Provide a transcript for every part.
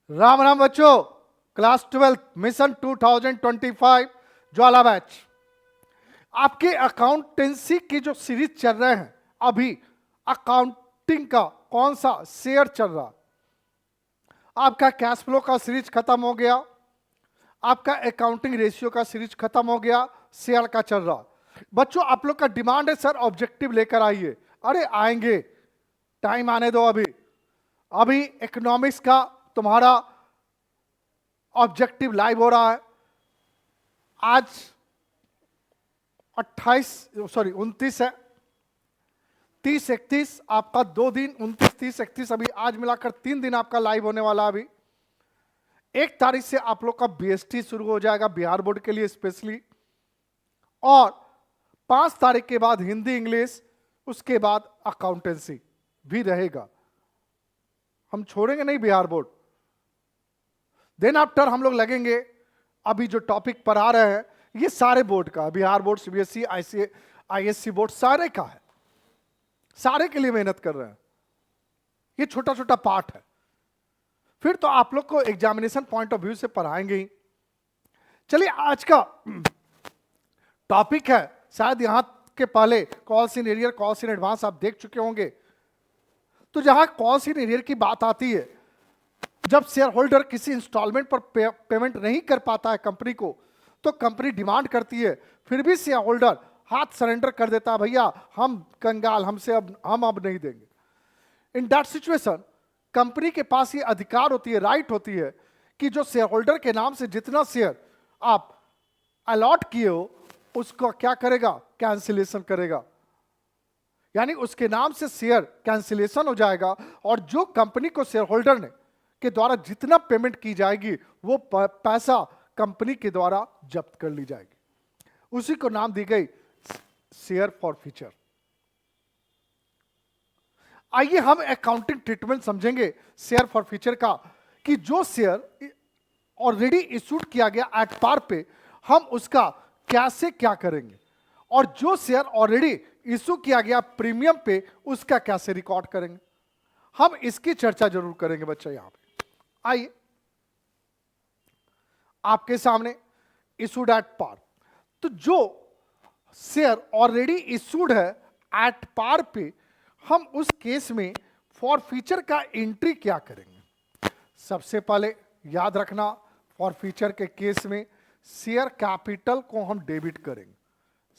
राम राम बच्चों, class 12 mission 2025 ज्वाला batch. आपके accountancy की जो सीरीज चल रहे हैं, अभी अकाउंटिंग का कौन सा शेयर चल रहा? आपका कैश फ्लो का सीरीज खत्म हो गया, आपका अकाउंटिंग रेशियो का सीरीज खत्म हो गया, शेयर का चल रहा। बच्चों आप लोग का डिमांड है सर ऑब्जेक्टिव लेकर आइए। अरे आएंगे, टाइम आने दो। अभी अभी इकोनॉमिक्स का तुम्हारा ऑब्जेक्टिव लाइव हो रहा है। आज 29 है, 30 31 आपका 2 दिन, 29 30 31 अभी आज मिलाकर 3 दिन आपका लाइव होने वाला। अभी 1 तारीख से आप लोग का बीएसटी शुरू हो जाएगा बिहार बोर्ड के लिए स्पेशली, और 5 तारीख के बाद हिंदी इंग्लिश, उसके बाद अकाउंटेंसी भी रहेगा। हम छोड़ेंगे नहीं बिहार बोर्ड। देन आफ्टर हम लोग लगेंगे, अभी जो टॉपिक पढ़ा रहे हैं ये सारे बोर्ड का, Bihar board, CBSE, ISC board, सारे का है, सारे के लिए मेहनत कर रहे हैं। ये छोटा छोटा पार्ट है, फिर तो आप लोग को एग्जामिनेशन पॉइंट ऑफ व्यू से पढ़ाएंगे ही। चलिए आज का टॉपिक है, शायद यहां के पहले calls in arrear, calls in advance आप देख चुके होंगे। तो जहां कॉल्स इन एरियर की बात आती है, जब शेयर होल्डर किसी इंस्टॉलमेंट पर पेमेंट नहीं कर पाता है कंपनी को, तो कंपनी डिमांड करती है, फिर भी शेयर होल्डर हाथ सरेंडर कर देता है, भैया हम कंगाल, हमसे हम अब नहीं देंगे। इन दैट सिचुएशन कंपनी के पास ये अधिकार होती है, राइट होती है, कि जो शेयर होल्डर के नाम से जितना शेयर आप अलॉट किए हो उसको क्या करेगा, कैंसिलेशन करेगा। यानी उसके नाम से शेयर कैंसिलेशन हो जाएगा, और जो कंपनी को शेयर होल्डर ने के द्वारा जितना पेमेंट की जाएगी वो पैसा कंपनी के द्वारा जब्त कर ली जाएगी। उसी को नाम दी गई शेयर फॉरफीचर। आइए हम अकाउंटिंग ट्रीटमेंट समझेंगे शेयर फॉरफीचर का, कि जो शेयर ऑलरेडी इशूड किया गया एट पार पे, हम उसका कैसे क्या करेंगे, और जो शेयर ऑलरेडी इशू किया गया प्रीमियम पे, उसका कैसे रिकॉर्ड करेंगे। हम इसकी चर्चा जरूर करेंगे बच्चा। यहां पे आइए, आपके सामने इशूड एट पार, तो जो शेयर ऑलरेडी इशूड है एट पार पे, हम उस केस में फॉरफीचर का एंट्री क्या करेंगे। सबसे पहले याद रखना, फॉरफीचर के केस में शेयर कैपिटल को हम डेबिट करेंगे,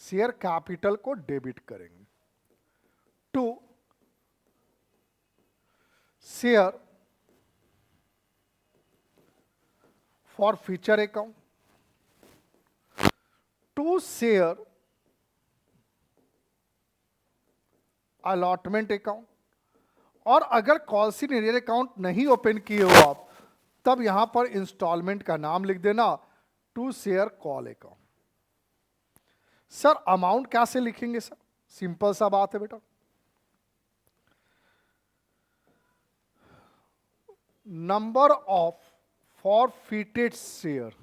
शेयर कैपिटल को डेबिट करेंगे to share forfeiture account, to share allotment account, और अगर कॉल्स इन एरियर अकाउंट नहीं ओपन किए हो आप, तब यहां पर इंस्टॉलमेंट का नाम लिख देना, to share call account. Sir amount कैसे लिखेंगे सर? सिंपल सा बात है बेटा, number of forfeited share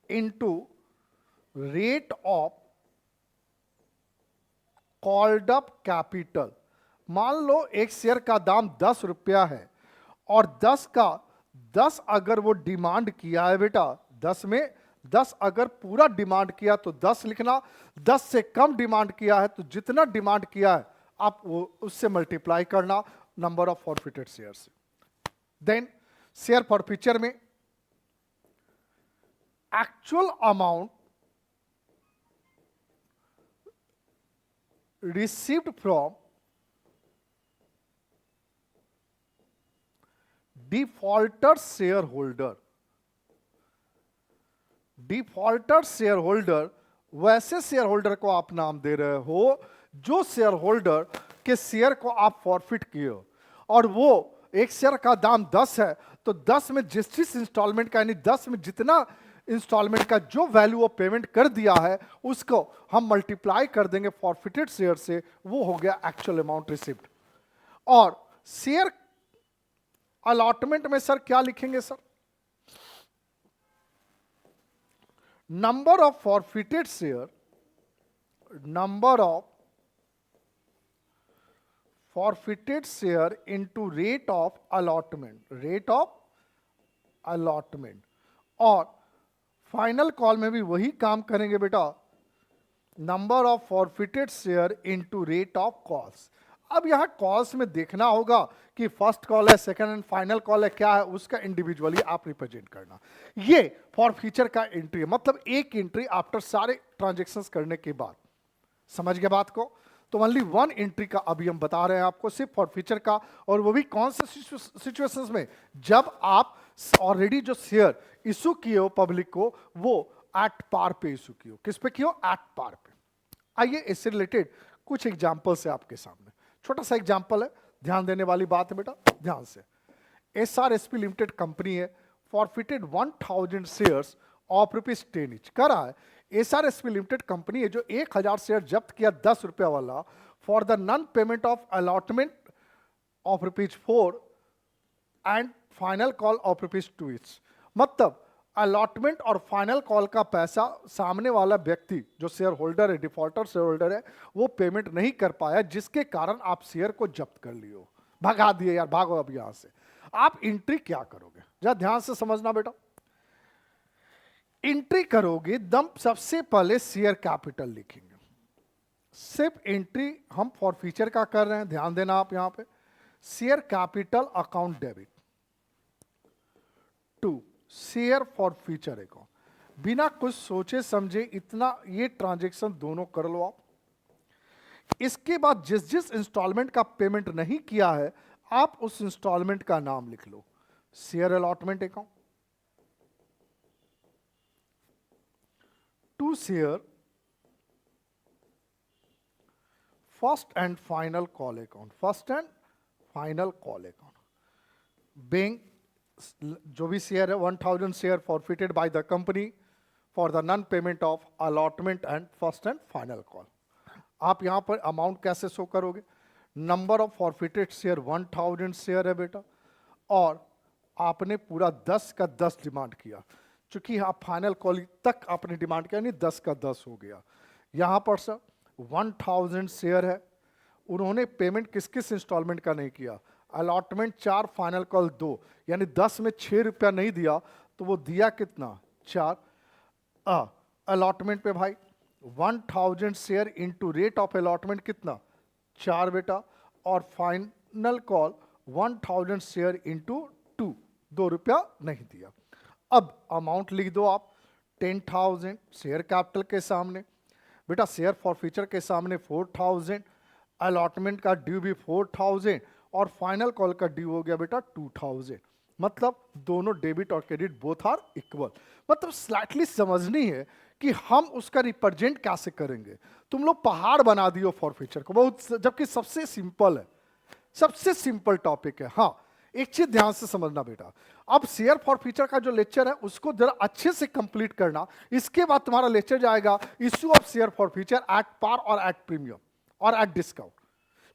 into rate of called up capital. मान लो एक शेयर का दाम 10 रुपया है, और 10 अगर वो डिमांड किया है बेटा, 10 अगर पूरा डिमांड किया तो 10 लिखना, 10 से कम डिमांड किया है तो जितना डिमांड किया है आप वो उससे मल्टीप्लाई करना नंबर ऑफ फॉरफिटेड शेयर से। देन शेयर फॉरफीचर में actual amount received from defaulter shareholder। Defaulter share holder वैसे शेयर होल्डर को आप नाम दे रहे हो जो शेयर होल्डर के शेयर को आप फॉरफिट किए हो, और वो एक शेयर का दाम 10 है, तो 10 में जिस इंस्टॉलमेंट का, यानी 10 में जितना इंस्टॉलमेंट का जो वैल्यू वो पेमेंट कर दिया है उसको हम मल्टीप्लाई कर देंगे फॉरफिटेड शेयर से, वो हो गया एक्चुअल अमाउंट रिसीव्ड। और शेयर अलॉटमेंट में सर क्या लिखेंगे sir? Number of forfeited share, number of forfeited share into rate of allotment, और फाइनल कॉल में भी वही काम करेंगे बेटा, number of forfeited share into rate of calls. अब यहां कॉल्स में देखना होगा कि फर्स्ट कॉल है, सेकंड एंड फाइनल कॉल है, क्या है उसका इंडिविजुअली आप रिप्रेजेंट करना। ये फॉर फ्यूचर का एंट्री है, मतलब एक एंट्री आफ्टर सारे ट्रांजेक्शंस करने के बाद। समझ गए बात को? तो ओनली वन एंट्री का अभी हम बता रहे हैं आपको, सिर्फ फॉर फ्यूचर का, और वो भी कौन से सिचुएशंस में, जब आप ऑलरेडी जो शेयर इशू किए हो पब्लिक को, वो एट पार पे इशू किए हो। किस पे किए हो? एट पार पे। आइए इससे रिलेटेड कुछ एग्जांपल्स है आपके सामने। छोटा सा एग्जांपल है, ध्यान देने वाली बात है बेटा, ध्यान से। SRSP लिमिटेड कंपनी है, फॉरफिटेड 1000 शेयर्स ऑफ ₹10 ईच। कर रहा है SRSP लिमिटेड कंपनी है जो 1000 शेयर जब्त किया 10 रुपया वाला, for the non payment of allotment of ₹4 and final call of ₹2 each. मतलब अलॉटमेंट और फाइनल कॉल का पैसा सामने वाला व्यक्ति जो शेयर होल्डर है, डिफॉल्टर शेयर होल्डर है, वो पेमेंट नहीं कर पाया, जिसके कारण आप शेयर को जब्त कर लियो, भगा दिए यार, भागो अब यहां से। आप एंट्री क्या करोगे, जरा ध्यान से समझना बेटा। एंट्री करोगे दम सबसे पहले शेयर कैपिटल लिखेंगे। सिर्फ एंट्री हम फॉर फ्यूचर का कर रहे हैं, ध्यान देना आप यहां पे। Share capital account debit to share forfeiture account. बिना कुछ सोचे समझे इतना ये ट्रांजैक्शन दोनों कर लो आप। इसके बाद जिस जिस इंस्टॉलमेंट का पेमेंट नहीं किया है, आप उस इंस्टॉलमेंट का नाम लिख लो, share allotment account to share first and final call account, first and final call account. Bank जो भी शेयर है 1000 share forfeited by the company for the non payment of allotment and first and final call. आप यहां पर amount कैसे show करोगे? Number of forfeited share 1000 share है बेटा, और आपने पूरा 10 का 10 डिमांड किया, चूंकि आप फाइनल कॉल तक आपने डिमांड किया, नहीं 10 का 10 हो गया। यहां पर सर 1000 शेयर है, उन्होंने पेमेंट किस किस इंस्टॉलमेंट का नहीं किया? अलॉटमेंट 4, फाइनल कॉल 2, यानी 10 में 6 रुपया नहीं दिया, तो वो दिया कितना? 4। अलॉटमेंट पे भाई 1000 share into rate of allotment कितना? 4 बेटा, और फाइनल कॉल 1000 शेयर इनटू 2, 2 रुपया नहीं दिया। अब अमाउंट लिख दो आप 10,000 शेयर कैपिटल के सामने, बेटा शेयर फॉर फ्यूचर के सामने 4000, अलॉटमेंट का ड्यू भी 4000, और फाइनल कॉल का ड्यू हो गया बेटा 2000। मतलब दोनों डेबिट और क्रेडिट बोथ आर इक्वल। मतलब स्लाइटली समझनी है कि हम उसका रिप्रेजेंट कैसे करेंगे। तुम लोग पहाड़ बना दियो फॉर फ्यूचर को बहुत, जबकि सबसे सिंपल है, सबसे सिंपल टॉपिक है। हाँ, एक चीज ध्यान से समझना बेटा, अब शेयर फॉर फ्यूचर का जो लेक्चर है उसको जरा अच्छे से कंप्लीट करना। इसके बाद तुम्हारा लेक्चर जाएगा issue of share forfeiture at par और एट प्रीमियम और एट डिस्काउंट।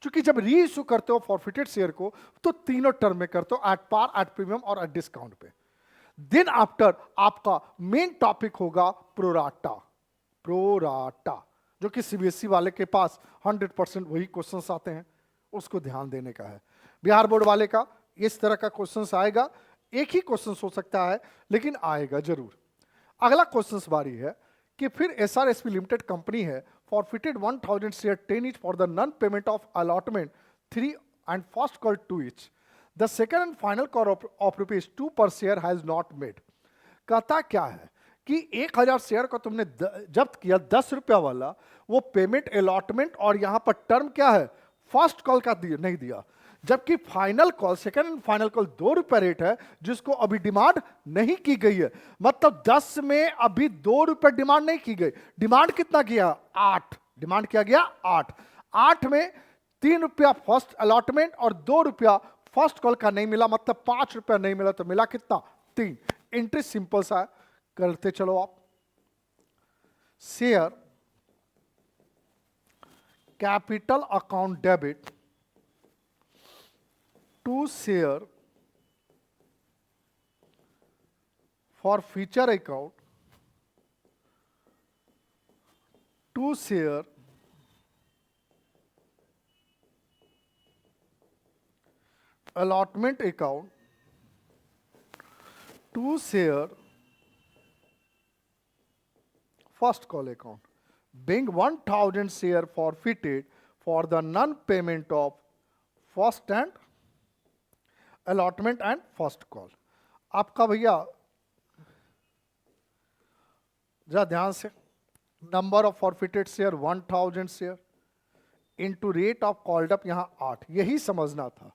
क्योंकि जब री इशू करते हो फॉरफिटेड शेयर को तो तीनों टर्म में करते हो, एट पार, एट प्रीमियम और एट डिस्काउंट पे। देन आफ्टर आपका मेन टॉपिक होगा प्रोराटा। प्रोराटा जो कि सीबीएसई वाले के पास 100% वही क्वेश्चंस आते हैं, उसको ध्यान देने का है। बिहार बोर्ड वाले का इस तरह का क्वेश्चंस आएगा, एक ही क्वेश्चन हो सकता है लेकिन आएगा जरूर। अगला क्वेश्चन बारी है कि फिर SRSP लिमिटेड कंपनी है, forfeited 1000 share 10 each for the non-payment of allotment 3 and first call 2 each. The second and final call of ₹2 per share has not made. कहता क्या है कि 1000 शेयर को तुमने जब्त किया 10 रुपया वाला, वो पेमेंट अलॉटमेंट और यहां पर टर्म क्या है? फर्स्ट कॉल का दिया नहीं दिया, जबकि final call, second and final call 2 रुपया रेट है जिसको अभी डिमांड नहीं की गई है। मतलब 10 में अभी 2 रुपये डिमांड नहीं की गई। डिमांड कितना किया? 8 डिमांड किया गया 8। 8 में 3 रुपया फर्स्ट अलॉटमेंट और 2 रुपया फर्स्ट कॉल का नहीं मिला, मतलब 5 रुपया नहीं मिला, तो मिला कितना? 3। एंट्री सिंपल सा है, करते चलो आप। Share capital account debit to share forfeiture account to share allotment account to share first call account, being 1000 share forfeited for the non-payment of first and allotment and first call. आपका भैया जरा ध्यान से, number of forfeited share 1000 share into rate of called up, यहां 8, यही समझना था।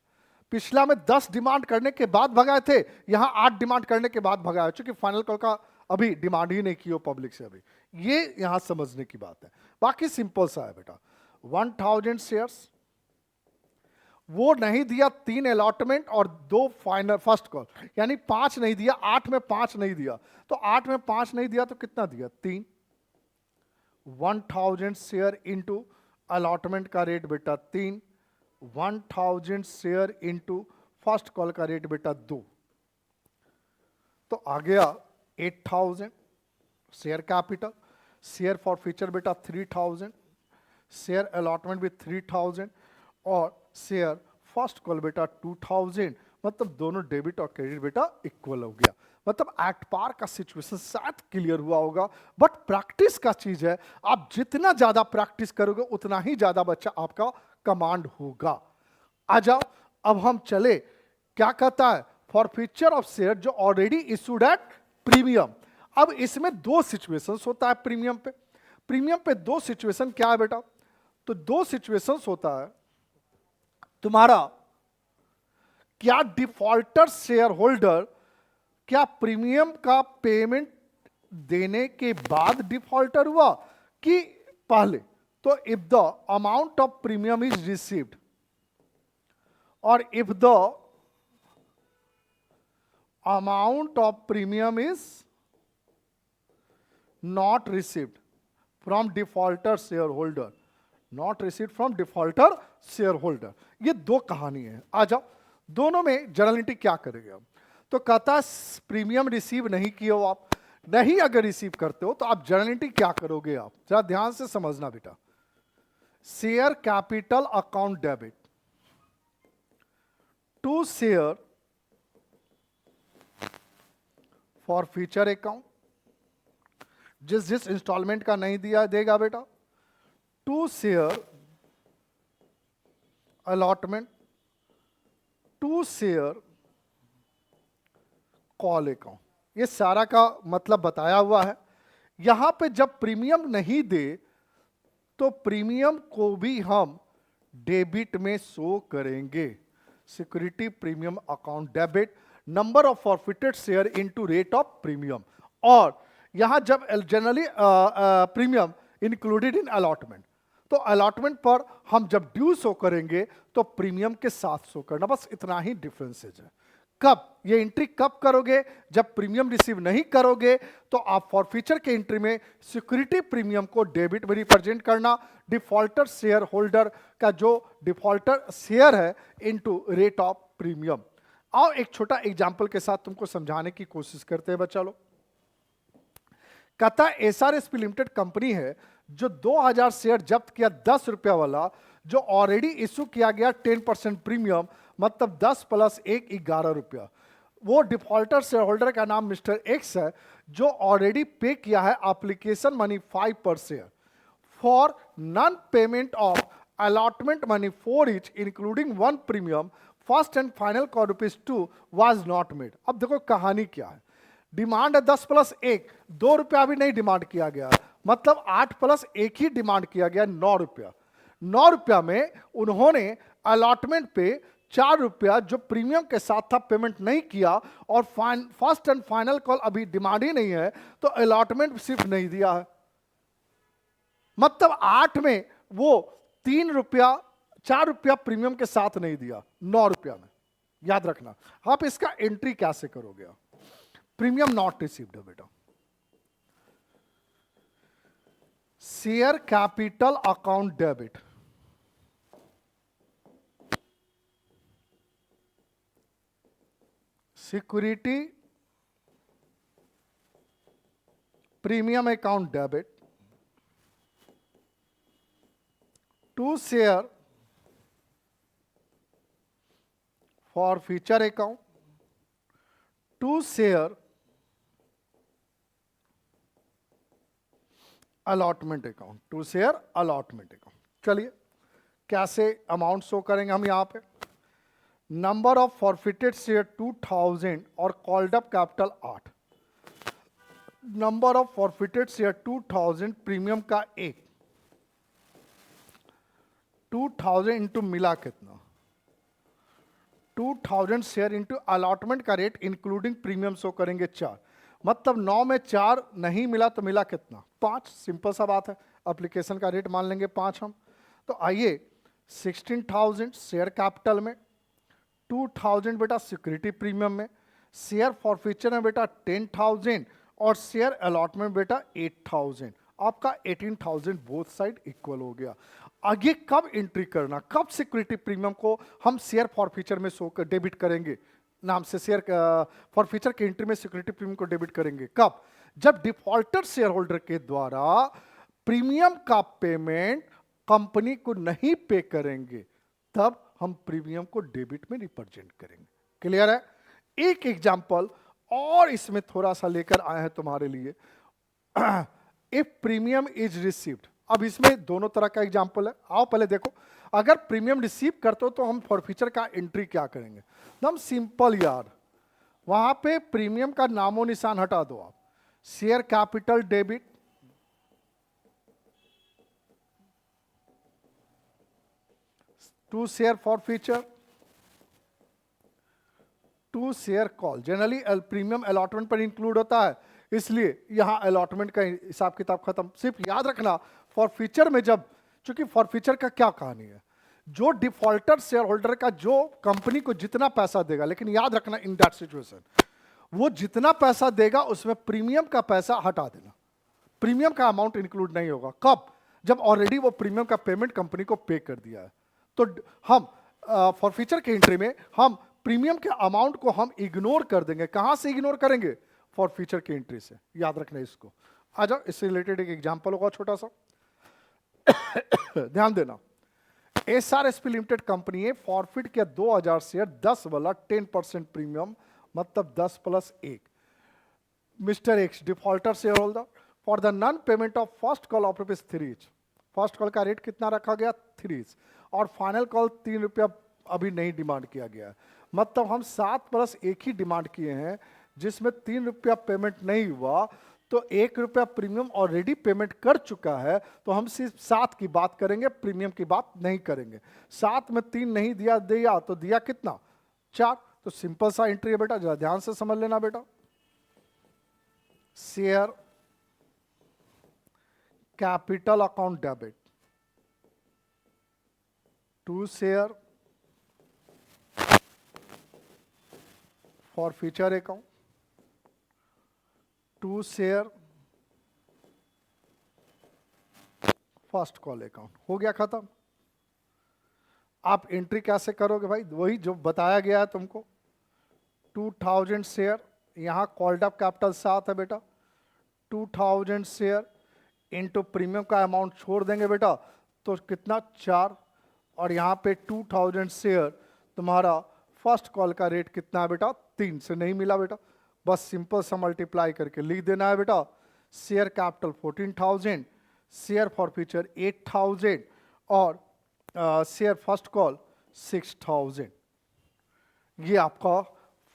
पिछला में 10 डिमांड करने के बाद भगाए थे, यहां 8 डिमांड करने के बाद भगाए, चूंकि फाइनल कॉल का अभी डिमांड ही नहीं की हो पब्लिक से अभी, ये यहां समझने की बात है। बाकी सिंपल सा है बेटा, 1000 शेयर्स वो नहीं दिया, 3 अलॉटमेंट और 2 फाइनल फर्स्ट कॉल, यानी 5 नहीं दिया, 8 में 5 नहीं दिया, तो 8 में 5 नहीं दिया तो कितना दिया, 3। 1000 शेयर इंटू अलॉटमेंट का रेट बेटा 3, 1000 शेयर इंटू फर्स्ट कॉल का रेट बेटा 2, तो आ गया 8000 share capital, share for future बेटा 3000, शेयर अलॉटमेंट भी 3000 और शेयर फर्स्ट कॉल बेटा 2000, मतलब दोनों डेबिट और क्रेडिट बेटा इक्वल हो गया। मतलब एट पार का सिचुएशन शायद क्लियर हुआ होगा, बट प्रैक्टिस का चीज है, आप जितना ज्यादा प्रैक्टिस करोगे उतना ही ज्यादा बच्चा आपका कमांड होगा। आ जाओ अब हम चले, क्या कहता है, फॉर फ्यूचर ऑफ शेयर जो ऑलरेडी इशूड एट प्रीमियम। अब इसमें 2 सिचुएशंस होता है प्रीमियम पे, प्रीमियम पे 2 सिचुएशन क्या है बेटा, तो 2 सिचुएशंस होता है तुम्हारा, क्या डिफॉल्टर शेयर होल्डर क्या प्रीमियम का पेमेंट देने के बाद डिफॉल्टर हुआ कि पहले, तो if the amount of premium is received और if the amount of premium is not received from defaulter share holder, not received from defaulter share holder, ये 2 कहानी है। आ जाओ दोनों में जनरलिटी क्या करेंगे हम, तो कहता प्रीमियम रिसीव नहीं किए हो आप, नहीं अगर रिसीव करते हो तो आप जनरलिटी क्या करोगे, आप जरा ध्यान से समझना बेटा। Share capital account debit to share forfeiture account, जिस जिस इंस्टॉलमेंट का नहीं दिया देगा बेटा, to share allotment to share call account, ये सारा का मतलब बताया हुआ है। यहां पे जब प्रीमियम नहीं दे तो प्रीमियम को भी हम डेबिट में शो करेंगे, security premium account debit, number of forfeited share into rate of premium. और यहां जब generally premium included in allotment, तो अलॉटमेंट पर हम जब ड्यू शो करेंगे तो प्रीमियम के साथ शो करना, बस इतना ही डिफरेंसेज है। कब ये एंट्री कब करोगे, जब प्रीमियम रिसीव नहीं करोगे तो आप फॉर फ्यूचर के एंट्री में सिक्योरिटी प्रीमियम को डेबिट में रिप्रेजेंट करना, डिफॉल्टर शेयर होल्डर का जो डिफॉल्टर शेयर है इनटू रेट ऑफ प्रीमियम। आओ एक छोटा एग्जांपल के साथ तुमको समझाने की कोशिश करते हैं बच्चा लोग। कहता एसआरएसपी लिमिटेड कंपनी है जो 2000 शेयर जब्त किया 10 रुपया वाला, जो ऑलरेडी इशू किया गया 10% प्रीमियम, मतलब 10 प्लस 1 11 रुपया। वो डिफॉल्टर शेयर होल्डर का नाम मिस्टर एक्स है, जो ऑलरेडी पे किया है एप्लीकेशन मनी 5 पर share for non payment of allotment money 4 each including 1 premium, first and final call ₹2 was not made. अब देखो कहानी क्या है, डिमांड है 10 प्लस 1, 2 रुपया भी नहीं डिमांड किया गया, मतलब 8 प्लस 1 ही डिमांड किया गया, 9 रुपया। 9 रुपया में उन्होंने अलॉटमेंट पे 4 रुपया जो प्रीमियम के साथ था पेमेंट नहीं किया, और फर्स्ट एंड फाइनल कॉल अभी डिमांड ही नहीं है, तो अलॉटमेंट सिर्फ नहीं दिया है। मतलब 8 में वो 3 रुपया 4 रुपया प्रीमियम के साथ नहीं दिया, 9 रुपया में। याद रखना आप इसका एंट्री कैसे करोगे, आप प्रीमियम नॉट रिसीव्ड है बेटा, share capital account debit, security premium account debit to share forfeiture account to share allotment account, to share allotment account. चलिए कैसे अमाउंट शो करेंगे हम यहां पे। नंबर ऑफ फॉरफिटेड शेयर 2000 और called up capital 8। Number of forfeited share 2000, premium का 1, 2000 into मिला कितना, 2000 शेयर इंटू अलॉटमेंट का रेट इंक्लूडिंग प्रीमियम शो करेंगे 4, मतलब 9 में 4 नहीं मिला तो मिला कितना, 5। सिंपल सा बात है, एप्लीकेशन का रेट मान लेंगे 5 हम। तो आइए 16,000 शेयर कैपिटल में, 2000 बेटा सिक्योरिटी प्रीमियम में, शेयर फॉर फ्यूचर में बेटा 10,000 और शेयर अलॉटमेंट बेटा 8,000। आपका 18,000 बोथ साइड इक्वल हो गया। आगे कब एंट्री करना, कब सिक्योरिटी प्रीमियम को हम शेयर फॉर फ्यूचर में शो कर डेबिट करेंगे, नाम से शेयर फॉर फ्यूचर की एंट्री में सिक्योरिटी प्रीमियम को डेबिट करेंगे कब, जब डिफॉल्टर शेयर होल्डर के द्वारा प्रीमियम का पेमेंट कंपनी को नहीं पे करेंगे, तब हम प्रीमियम को डेबिट में रिप्रेजेंट करेंगे। क्लियर है। एक एग्जांपल और इसमें थोड़ा सा लेकर आए हैं तुम्हारे लिए। इफ प्रीमियम इज रिसीव्ड, अब इसमें दोनों तरह का एग्जांपल है। आओ पहले देखो, अगर प्रीमियम रिसीव करते हो तो हम फॉर फ्यूचर का एंट्री क्या करेंगे। एकदम सिंपल यार, वहां पे प्रीमियम का नामो निशान हटा दो आप, share capital debit, to share forfeiture, to share call. Generally premium allotment पर इंक्लूड होता है, इसलिए यहां अलॉटमेंट का हिसाब किताब खत्म। सिर्फ याद रखना फॉर फ्यूचर में, जब चूंकि फॉर फ्यूचर का क्या कहानी है, जो डिफॉल्टर शेयर होल्डर का जो कंपनी को जितना पैसा देगा, लेकिन याद रखना इन दैट सिचुएशन वो जितना पैसा देगा उसमें प्रीमियम का पैसा हटा देना, प्रीमियम का अमाउंट इंक्लूड नहीं होगा। कब, जब ऑलरेडी वो प्रीमियम का पेमेंट कंपनी को पे कर दिया है। तो हम फॉर फ्यूचर के एंट्री में हम प्रीमियम के अमाउंट को हम इग्नोर कर देंगे। कहां से इग्नोर करेंगे, फॉर फ्यूचर की एंट्री से। याद रखना इसको। आ जाओ, इससे रिलेटेड एक एग्जांपल होगा छोटा सा। ध्यान देना, एसआरएसपी लिमिटेड कंपनी है फॉरफिट किया 2000 शेयर 10 वाला 10% प्रीमियम, मतलब 10 + 1। Mister x defaulter share holder for the non payment of first call of ₹3। First call का रेट कितना रखा गया, 3, और फाइनल कॉल 3 रुपया अभी नहीं डिमांड किया गया है। मतलब हम 7 + 1 ही डिमांड किए हैं, जिसमें 3 रुपया पेमेंट नहीं हुआ, तो 1 रुपया प्रीमियम ऑलरेडी पेमेंट कर चुका है, तो हम सिर्फ 7 की बात करेंगे, प्रीमियम की बात नहीं करेंगे। 7 में 3 नहीं दिया तो दिया कितना, 4। तो सिंपल सा एंट्री है बेटा, जरा ध्यान से समझ लेना बेटा। Share capital account debit to share forfeiture account, to share first call account. हो गया खत्म। आप एंट्री कैसे करोगे भाई, वही जो बताया गया है तुमको। 2000 शेयर, यहां कॉल्ड अप कैपिटल 7 है बेटा, 2000 शेयर इनटू प्रीमियम का अमाउंट छोड़ देंगे बेटा, तो कितना, 4। और यहां पे 2000 शेयर तुम्हारा फर्स्ट कॉल का रेट कितना है बेटा, 3 से नहीं मिला बेटा, बस सिंपल सा मल्टीप्लाई करके लिख देना है बेटा। Share capital 14,000, share for future 8,000 और शेयर फर्स्ट कॉल 6,000। ये आपका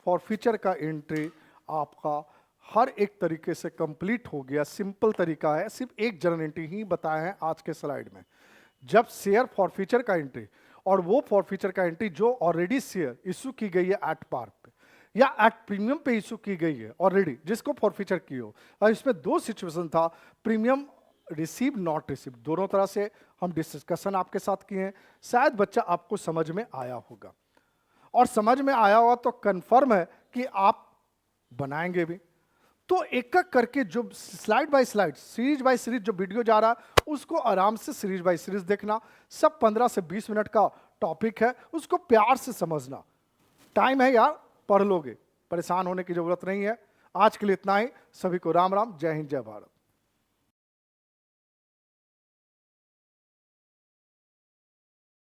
फॉर फ्यूचर का एंट्री आपका हर एक तरीके से कंप्लीट हो गया। सिंपल तरीका है, सिर्फ एक जर्नल एंट्री ही बताया है आज के स्लाइड में। जब शेयर फॉर फ्यूचर का एंट्री और वो फॉर फ्यूचर का एंट्री जो ऑलरेडी शेयर इशू की गई है एट पार पे या एट प्रीमियम पे इशू की गई है ऑलरेडी, जिसको फॉर फ्यूचर की हो, और इसमें 2 सिचुएशन था, प्रीमियम रिसीव नॉट रिसीव, दोनों तरह से हम डिस्कशन आपके साथ किए हैं। शायद बच्चा आपको समझ में आया होगा, और समझ में आया होगा तो कंफर्म है कि आप बनाएंगे भी। तो एक एक करके जो slide bye slide, series by series जो वीडियो जा रहा है, उसको आराम से सीरीज बाय सीरीज देखना। सब 15 से 20 मिनट का टॉपिक है, उसको प्यार से समझना। टाइम है यार, पढ़ लोगे, परेशान होने की जरूरत नहीं है। आज के लिए इतना ही। सभी को राम राम, जय हिंद, जय भारत।